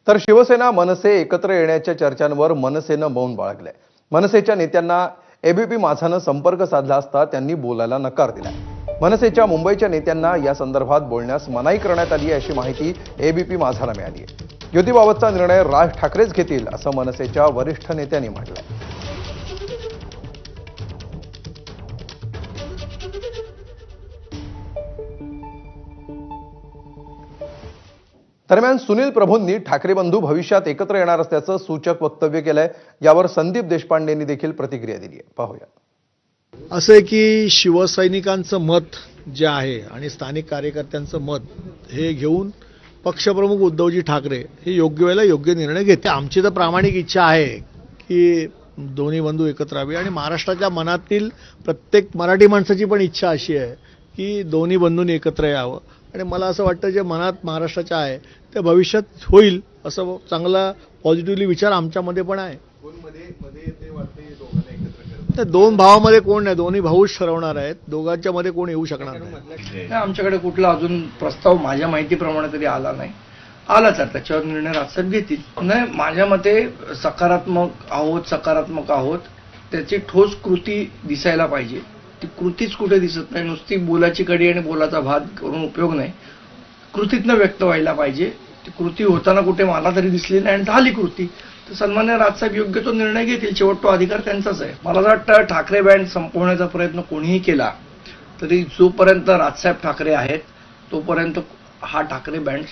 तर शिवसेना मनसे एकत्र येण्याच्या चर्चांवर मनसेनं मौन बाळगलंय। मनसेच्या नेत्यांना एबीपी माझानं संपर्क साधला असता त्यांनी बोलायला नकार दिलाय। मनसेच्या मुंबईच्या नेत्यांना या संदर्भात बोलण्यास मनाई करण्यात आली आहे अशी माहिती एबीपी माझाला मिळाली आहे। युतीबाबतचा निर्णय राज ठाकरेच घेतील असं मनसेच्या वरिष्ठ नेत्यांनी म्हटलंय। दरम्यान सुनील प्रभूंनी ठाकरे बंधू भविष्यात एकत्र येणार असल्याचं सूचक वक्तव्य केलंय। यावर संदीप देशपांडेंनी देखील प्रतिक्रिया दिली आहे, पाहूया। असं आहे की शिवसैनिकांचं मत जे आहे आणि स्थानिक कार्यकर्त्यांचं मत हे घेऊन पक्षप्रमुख उद्धवजी ठाकरे हे योग्य वेळेला योग्य निर्णय घेते। आमची तर प्रामाणिक इच्छा आहे की दोन्ही बंधू एकत्र यावे आणि महाराष्ट्राच्या मनातील प्रत्येक मराठी माणसाची पण इच्छा अशी आहे की दोन्ही बंधूंनी एकत्र यावं आणि मला असं वाटतं जे मनात महाराष्ट्राच्या आहे ते भविष्यात होईल असं चांगला पॉझिटिव्हली विचार आमच्यामध्ये पण आहे। तर दोन भावामध्ये कोण नाही, दोन्ही भाऊच ठरवणार आहेत, दोघांच्या मध्ये कोण येऊ शकणार नाही। आमच्याकडे कुठला अजून प्रस्ताव माझ्या माहितीप्रमाणे तरी आला नाही। आला तर त्याच्यावर निर्णय राजसाहेब घेतील। नाही, माझ्या मते सकारात्मक आहोत, त्याची ठोस कृती दिसायला पाहिजे। ती कृतीच कुठे दिसत नाही, नुसती बोलाची कडी आणि बोलाचा भात करून उपयोग नाही, कृतीतनं व्यक्त व्हायला पाहिजे। ती कृती होताना कुठे मला तरी दिसली नाही आणि झाली कृती, तर सन्मान्य राजसाहेब योग्य तो निर्णय घेतील। शेवट तो अधिकार त्यांचाच आहे। मला वाटतं ठाकरे बँड संपवण्याचा प्रयत्न कोणीही केला तरी जोपर्यंत राजसाहेब ठाकरे आहेत तोपर्यंत हा ठाकरे बँड